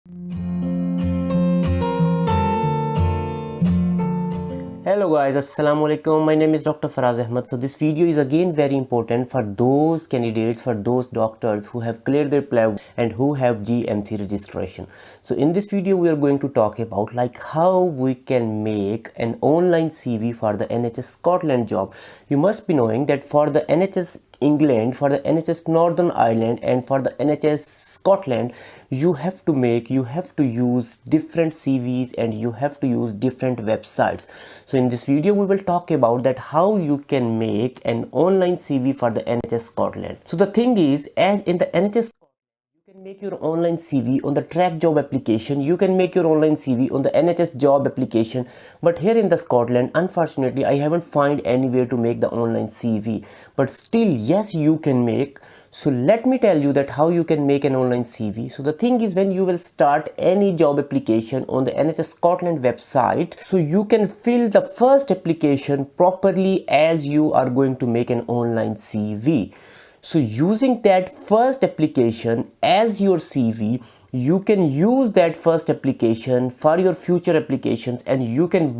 Hello guys, assalamu alaikum. My name is Dr. Faraz Ahmed. So this video is again very important for those candidates, for those doctors who have cleared their pleb and who have GMC registration. So in this video we are going to talk about like how we can make an online CV for the NHS Scotland job. You must be knowing that for the NHS England, for the NHS Northern Ireland and for the NHS Scotland, you have to use different CVs and you have to use different websites. So in this video we will talk about that how you can make an online CV for the NHS Scotland. So the thing is, as in the NHS, you can make your online CV on the track job application, you can make your online CV on the NHS job application, but here in the Scotland, unfortunately, I haven't found anywhere to make the online CV, but still, yes, you can make. So let me tell you that how you can make an online CV. So the thing is, when you will start any job application on the NHS Scotland website, so you can fill the first application properly as you are going to make an online CV. So using that first application as your CV, you can use that first application for your future applications and you can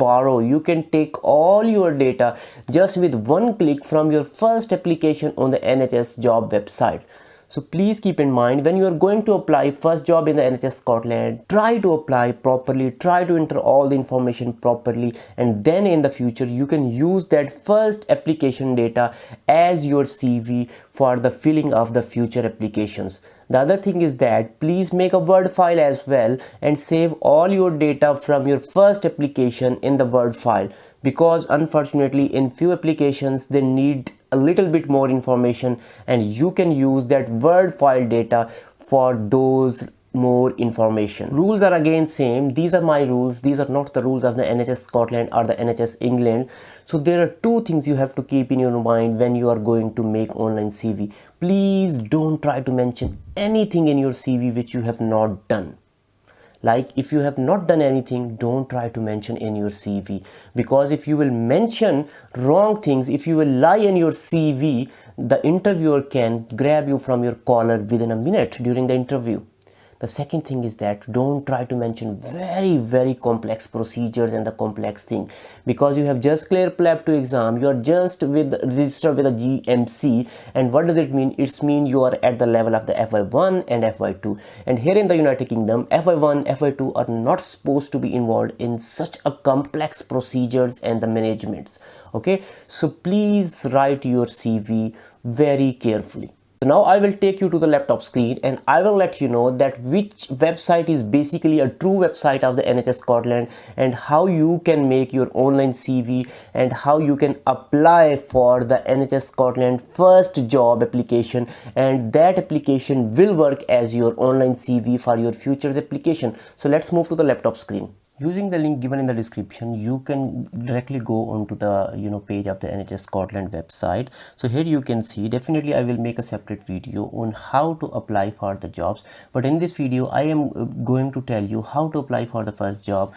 take all your data just with one click from your first application on the NHS job website. So please keep in mind, when you are going to apply first job in the NHS Scotland, try to apply properly, try to enter all the information properly, and then in the future you can use that first application data as your CV for the filling of the future applications. The other thing is that please make a Word file as well and save all your data from your first application in the Word file, because unfortunately in few applications they need a little bit more information and you can use that Word file data for those more information. Rules are again same. These are my rules. These are not the rules of the NHS Scotland or the NHS England. So there are two things you have to keep in your mind when you are going to make online CV. Please don't try to mention anything in your CV which you have not done. Like if you have not done anything, don't try to mention in your CV, because if you will mention wrong things, if you will lie in your CV, the interviewer can grab you from your collar within a minute during the interview. The second thing is that don't try to mention very complex procedures and the complex thing, because you have just cleared pleb 2 exam, you are just registered with a GMC, and what does it mean? It means you are at the level of the FY1 and FY2, and here in the United Kingdom, FY1, FY2 are not supposed to be involved in such a complex procedures and the managements. Okay, so please write your CV very carefully. So now I will take you to the laptop screen and I will let you know that which website is basically a true website of the NHS Scotland and how you can make your online CV and how you can apply for the NHS Scotland first job application, and that application will work as your online CV for your future application. So let's move to the laptop screen. Using the link given in the description, you can directly go onto the page of the NHS Scotland website. So here you can see, definitely I will make a separate video on how to apply for the jobs, but in this video I am going to tell you how to apply for the first job.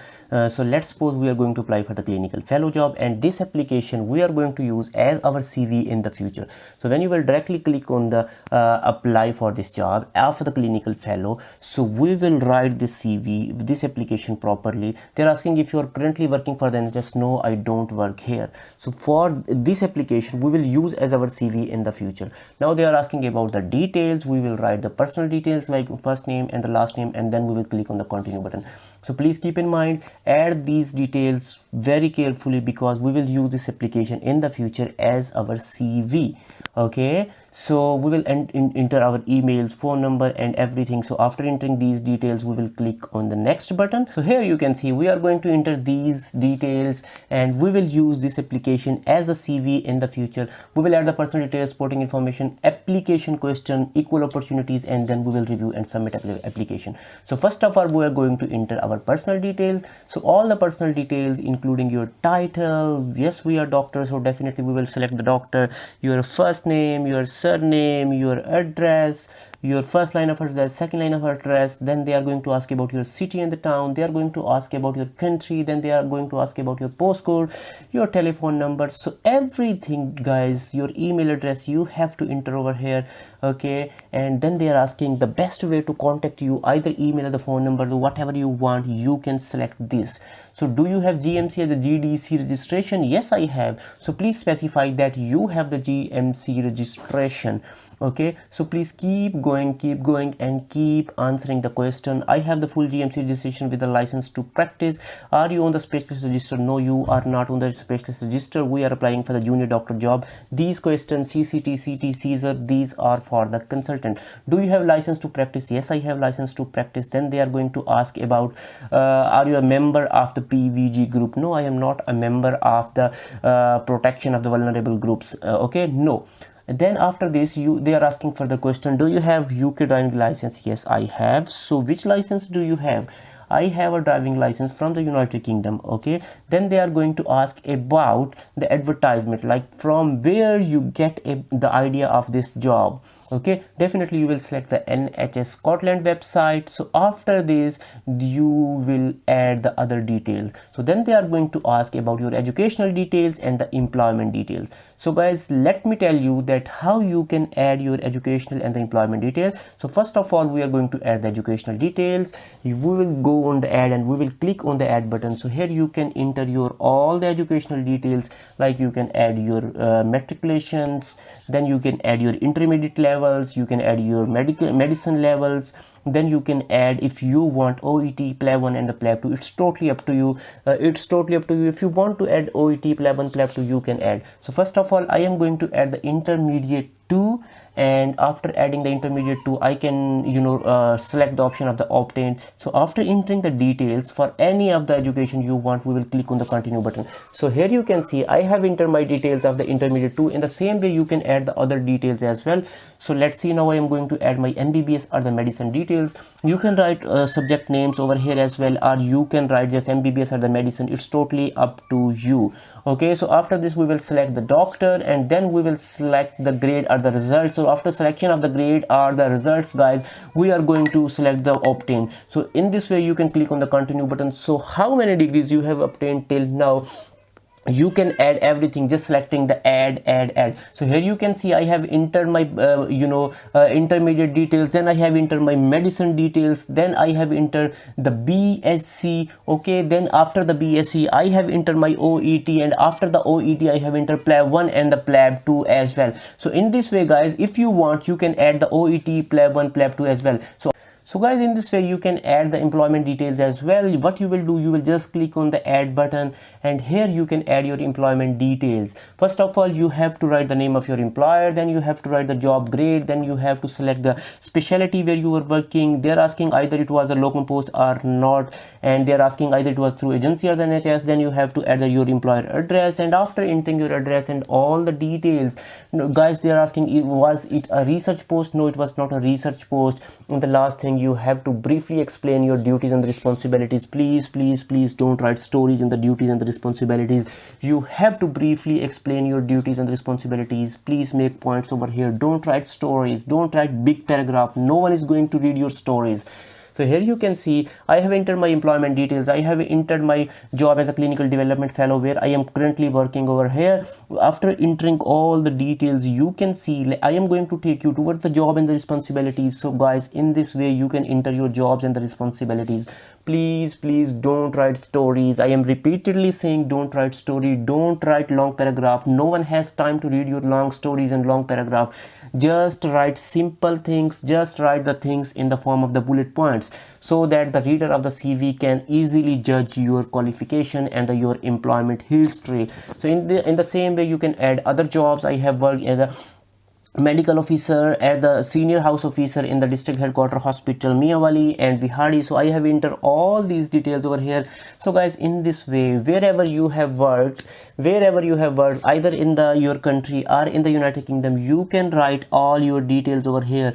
So let's suppose we are going to apply for the clinical fellow job, and this application we are going to use as our CV in the future. So when you will directly click on the apply for this job after the clinical fellow, so we will write this CV, this application properly. They're asking if you are currently working for the NHS. No, I don't work here. So for this application we will use as our CV in the future. Now they are asking about the details. We will write the personal details like first name and the last name, and then we will click on the continue button. So please keep in mind, add these details very carefully, because we will use this application in the future as our CV. Okay, so we will enter our emails, phone number and everything. So after entering these details, we will click on the next button. So here you can see we are going to enter these details and we will use this application as a CV in the future. We will add the personal details, supporting information, application question, equal opportunities, and then we will review and submit application. So first of all, we are going to enter our personal details. So all the personal details including your title. Yes, we are doctors, so definitely we will select the doctor. Your first name, your surname, your address, your first line of address, second line of address, then they are going to ask about your city and the town, they are going to ask about your country, then they are going to ask about your postcode, your telephone number. So everything guys, your email address you have to enter over here, okay? And then they are asking the best way to contact you, either email or the phone number, whatever you want, you can select this. So do you have GMC as a GDC registration? Yes, I have. So please specify that you have the GMC registration. Okay, so please keep going and keep answering the question. I have the full GMC registration with the license to practice. Are you on the specialist register? No, you are not on the specialist register. We are applying for the junior doctor job. These questions, CCT, CT, Caesar, these are for the consultant. Do you have license to practice? Yes, I have license to practice. Then they are going to ask about are you a member of the PVG group? No, I am not a member of the protection of the vulnerable groups. Okay, no. Then after this they are asking for the question, do you have UK driving license? Yes, I have. So which license do you have? I have a driving license from the United Kingdom. Okay, then they are going to ask about the advertisement, like from where you get the idea of this job. Okay, definitely you will select the NHS Scotland website. So after this you will add the other details. So then they are going to ask about your educational details and the employment details. So guys, let me tell you that how you can add your educational and the employment details. So first of all, we are going to add the educational details. We will go on the add and we will click on the add button. So here you can enter your all the educational details, like you can add your matriculations, then you can add your intermediate levels, you can add your medicine levels, then you can add if you want OET, PLAB 1 and the PLAB 2. It's totally up to you. If you want to add OET, PLAB 1, PLAB 2, you can add. So first of all, I am going to add the intermediate 2, and after adding the intermediate 2 I can select the option of the obtained. So after entering the details for any of the education you want, we will click on the continue button. So here you can see I have entered my details of the intermediate 2. In the same way you can add the other details as well. So let's see, now I am going to add my MBBS or the medicine details. You can write subject names over here as well, or you can write just MBBS or the medicine. It's totally up to you. Okay, so after this we will select the doctor, and then we will select the grade or the results. So after selection of the grade or the results guys, we are going to select the obtain. So in this way you can click on the continue button. So how many degrees you have obtained till now, you can add everything just selecting the add. So here you can see I have entered my intermediate details, then I have entered my medicine details, then I have entered the BSc. okay, then after the BSc I have entered my OET, and after the OET I have entered PLAB 1 and the PLAB 2 as well. So in this way guys, if you want you can add the OET, PLAB 1, PLAB 2 as well. So guys, in this way you can add the employment details as well. What you will do, you will just click on the add button, and here you can add your employment details. First of all, you have to write the name of your employer, then you have to write the job grade, then you have to select the specialty where you were working. They're asking either it was a locum post or not, and they're asking either it was through agency or the NHS. Then you have to add your employer address, and after entering your address and all the details, guys, they're asking was it a research post? No, it was not a research post. And the last thing, you have to briefly explain your duties and the responsibilities. Please don't write stories in the duties and the responsibilities. You have to briefly explain your duties and responsibilities. Please make points over here. Don't write stories, don't write big paragraph. No one is going to read your stories. So here you can see I have entered my employment details. I have entered my job as a clinical development fellow where I am currently working over here. After entering all the details, you can see I am going to take you towards the job and the responsibilities. So guys, in this way you can enter your jobs and the responsibilities. Please don't write stories. I am repeatedly saying don't write story, don't write long paragraph. No one has time to read your long stories and long paragraph. Just write simple things, just write the things in the form of the bullet points, so that the reader of the CV can easily judge your qualification and your employment history. So in the same way you can add other jobs. I have worked as a medical officer, at the senior house officer in the district headquarter hospital Miyawali and Vihadi. So I have entered all these details over here. So guys, in this way, wherever you have worked, either in your country or in the United Kingdom, you can write all your details over here.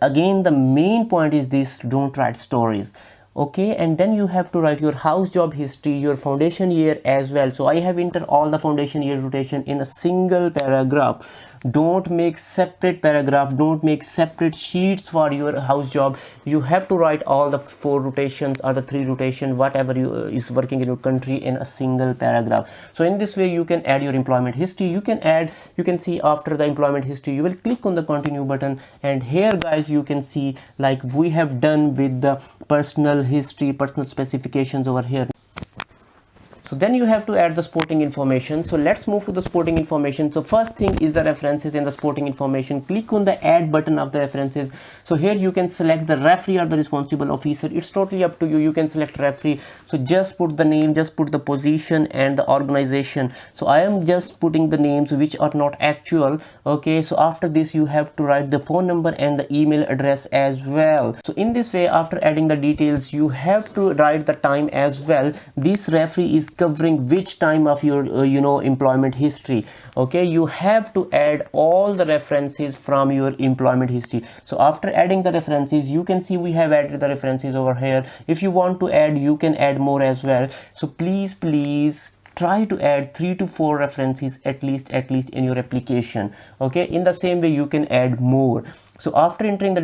Again, the main point is this: don't write stories. Okay, and then you have to write your house job history, your foundation year as well. So I have entered all the foundation year rotation in a single paragraph. Don't make separate paragraph, don't make separate sheets for your house job. You have to write all the 4 rotations or the 3 rotation, whatever you is working in your country, in a single paragraph. So in this way you can add your employment history. You can see after the employment history you will click on the continue button, and here guys you can see like we have done with the personal history, personal specifications over here. So then you have to add the sporting information. So let's move to the sporting information. So first thing is the references in the sporting information. Click on the add button of the references. So here you can select the referee or the responsible officer. It's totally up to you. You can select referee. So just put the name, just put the position and the organization. So I am just putting the names which are not actual. Okay, so after this you have to write the phone number and the email address as well. So in this way, after adding the details, you have to write the time as well. This referee is covering which time of your employment history. Okay, you have to add all the references from your employment history. So after adding the references, you can see we have added the references over here. If you want to add, you can add more as well. So please try to add 3 to 4 references at least in your application. Okay, in the same way you can add more. So after entering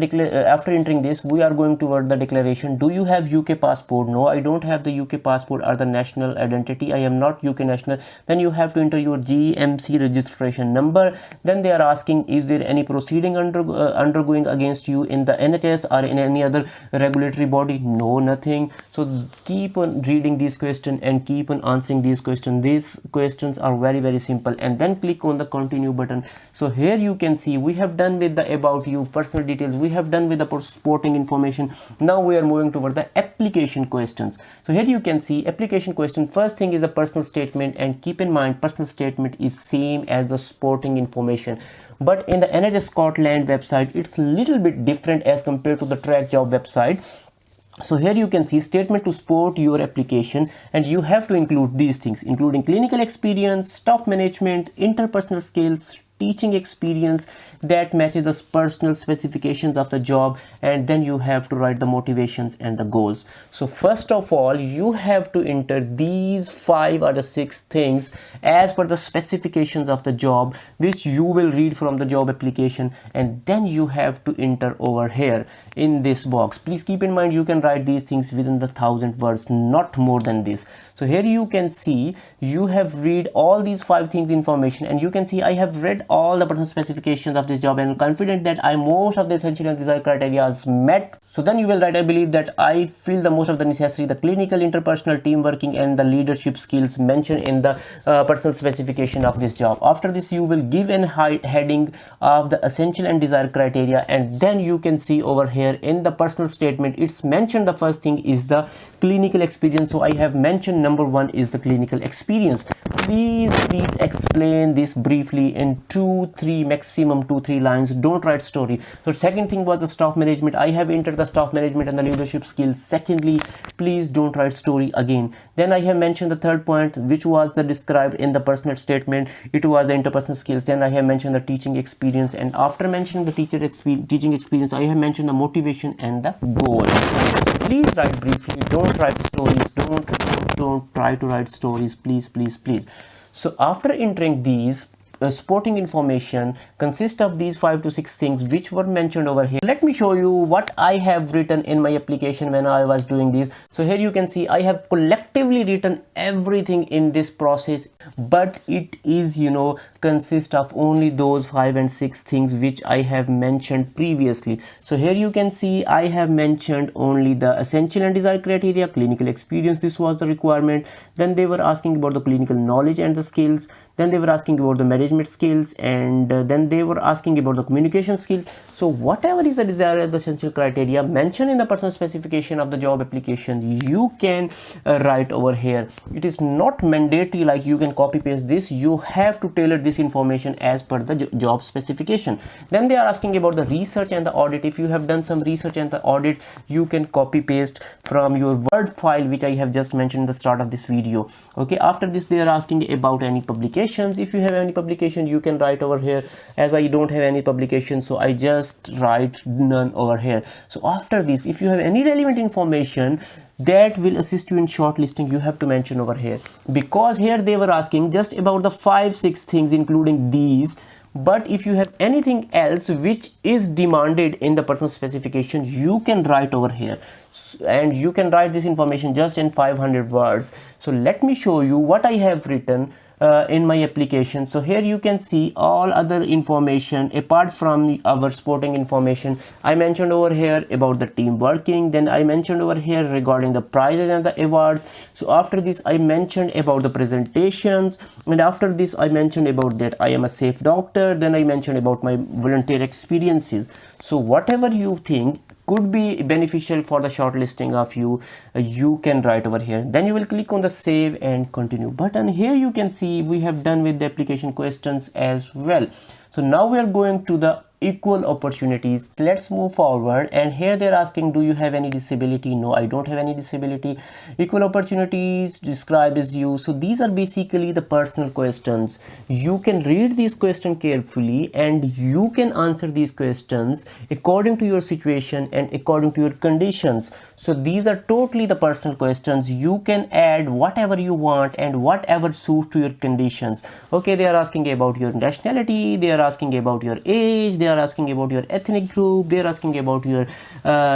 this, we are going toward the declaration. Do you have UK passport? No, I don't have the UK passport or the national identity. I am not UK national. Then you have to enter your GMC registration number. Then they are asking, is there any proceeding undergoing against you in the NHS or in any other regulatory body? No, nothing. So keep on reading these questions and keep on answering these questions. These questions are very simple, and then click on the continue button. So here you can see we have done with the about you, personal details, we have done with the sporting information. Now we are moving toward the application questions. So here you can see application question. First thing is the personal statement, and keep in mind personal statement is same as the sporting information, but in the NHS Scotland website it's a little bit different as compared to the track job website. So here you can see statement to support your application, and you have to include these things, including clinical experience, staff management, interpersonal skills, teaching experience that matches the personal specifications of the job, and then you have to write the motivations and the goals. So first of all, you have to enter these 5 or the 6 things as per the specifications of the job, which you will read from the job application, and then you have to enter over here in this box. Please keep in mind you can write these things within the 1000 words, not more than this. So here you can see you have read all these 5 things information, and you can see I have read all the personal specifications of this job and confident that most of the essential and desired criteria is met. So then you will write, I believe that I feel the most of the necessary, the clinical, interpersonal, team working and the leadership skills mentioned in the personal specification of this job. After this you will give an heading of the essential and desired criteria, and then you can see over here in the personal statement it's mentioned the first thing is the clinical experience. So I have mentioned number 1 is the clinical experience. Please explain this briefly in 2-3 maximum 2-3 lines. Don't write story. So second thing was the staff management. I have entered the staff management and the leadership skills. Secondly, please don't write story again. Then I have mentioned the third point, which was the described in the personal statement. It was the interpersonal skills. Then I have mentioned the teaching experience, and after mentioning the teaching experience, I have mentioned the motivation and the goal. So please write briefly. Don't write stories. Don't try to write stories, please. So after entering these sporting information consists of these 5 to 6 things which were mentioned over here. Let me show you what I have written in my application when I was doing this. So here you can see I have collectively written everything in this process, but it is consist of only those 5 and 6 things which I have mentioned previously. So here you can see I have mentioned only the essential and desired criteria, clinical experience, this was the requirement. Then they were asking about the clinical knowledge and the skills. Then they were asking about the management skills, and then they were asking about the communication skills. So whatever is the desired, the essential criteria mentioned in the personal specification of the job application, you can write over here. It is not mandatory like you can copy paste this. You have to tailor this information as per the job specification. Then they are asking about the research and the audit. If you have done some research and the audit, you can copy paste from your Word file which I have just mentioned in the start of this video. Okay, after this they are asking about any publication. If you have any publication, you can write over here. As I don't have any publication, so I just write none over here. So after this, if you have any relevant information that will assist you in shortlisting, you have to mention over here, because here they were asking just about the 5-6 things including these, but if you have anything else which is demanded in the personal specification, you can write over here, and you can write this information just in 500 words. So let me show you what I have written in my application. So here you can see all other information apart from our sporting information. I mentioned over here about the team working, then I mentioned over here regarding the prizes and the awards. So after this I mentioned about the presentations, and after this I mentioned about that I am a safe doctor, then I mentioned about my volunteer experiences. So whatever you think could be beneficial for the shortlisting of you, you can write over here. Then you will click on the save and continue button. Here you can see we have done with the application questions as well. So now we are going to the equal opportunities. Let's move forward, and here they're asking, do you have any disability? No, I don't have any disability. Equal opportunities, describe as you. So these are basically the personal questions. You can read these questions carefully and you can answer these questions according to your situation and according to your conditions. So these are totally the personal questions. You can add whatever you want and whatever suits to your conditions. Okay, they are asking about your nationality, they are asking about your age, they are asking about your ethnic group, they are asking about your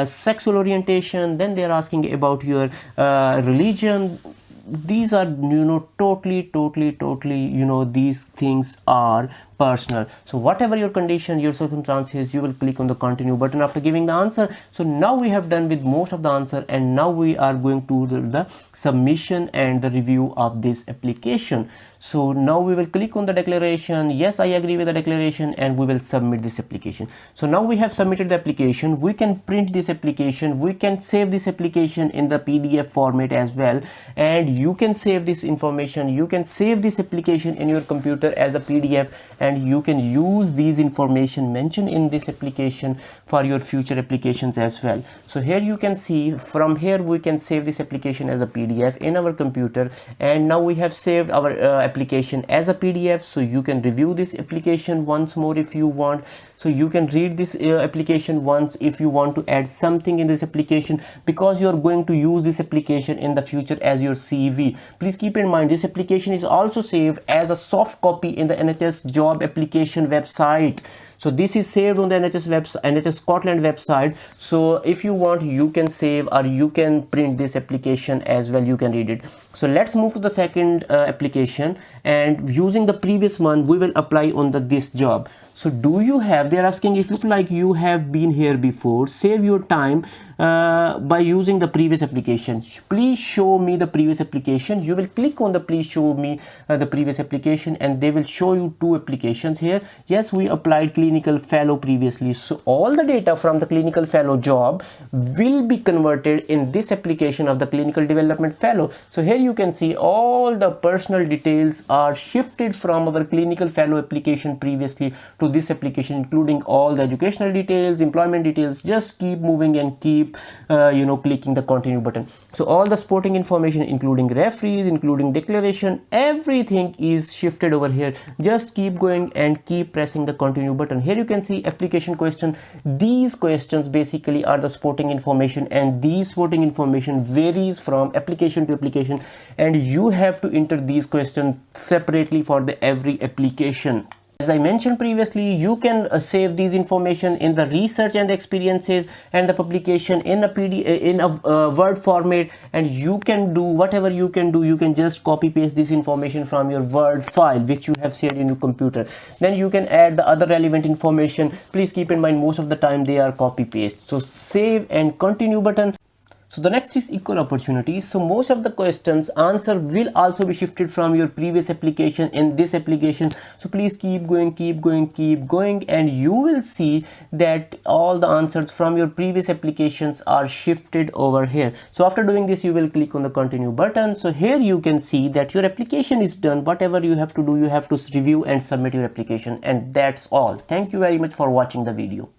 sexual orientation, then they are asking about your religion. These are, totally, these things are personal. So whatever your condition, your circumstances, you will click on the continue button after giving the answer. So now we have done with most of the answer, and now we are going to the submission and the review of this application. So now we will click on the declaration. Yes, I agree with the declaration, and we will submit this application. So now we have submitted the application. We can print this application, we can save this application in the PDF format as well, and you can save this information, you can save this application in your computer as a PDF, and you can use these information mentioned in this application for your future applications as well. So here you can see, from here we can save this application as a PDF in our computer, and now we have saved our application as a PDF. So you can review this application once more if you want. So you can read this application once if you want to add something in this application, because you are going to use this application in the future as your CV. Please keep in mind, this application is also saved as a soft copy in the NHS job application website. So this is saved on the NHS Scotland website. So if you want, you can save or you can print this application as well, you can read it. So let's move to the second application, and using the previous one we will apply on this job. So do you have, they're asking, it look like you have been here before, save your time by using the previous application. Please show me the previous application. You will click on the please show me the previous application, and they will show you two applications here. Yes, we applied clinical fellow previously, so all the data from the clinical fellow job will be converted in this application of the clinical development fellow. So here you can see all the personal details are shifted from our clinical fellow application previously to this application, including all the educational details, employment details. Just keep moving and keep clicking the continue button. So all the sporting information, including referees, including declaration, everything is shifted over here. Just keep going and keep pressing the continue button. Here you can see application question. These questions basically are the sporting information, and these sporting information varies from application to application, and you have to enter these questions separately for every application. As I mentioned previously, you can save these information in the research and experiences and the publication in a Word format, and you can do whatever you can do. You can just copy paste this information from your Word file which you have saved in your computer. Then you can add the other relevant information. Please keep in mind, most of the time they are copy paste. So save and continue button. So the next is equal opportunities. So most of the questions answer will also be shifted from your previous application in this application. So please keep going, and you will see that all the answers from your previous applications are shifted over here. So after doing this, you will click on the continue button. So here you can see that your application is done. Whatever you have to do, you have to review and submit your application, and that's all. Thank you very much for watching the video.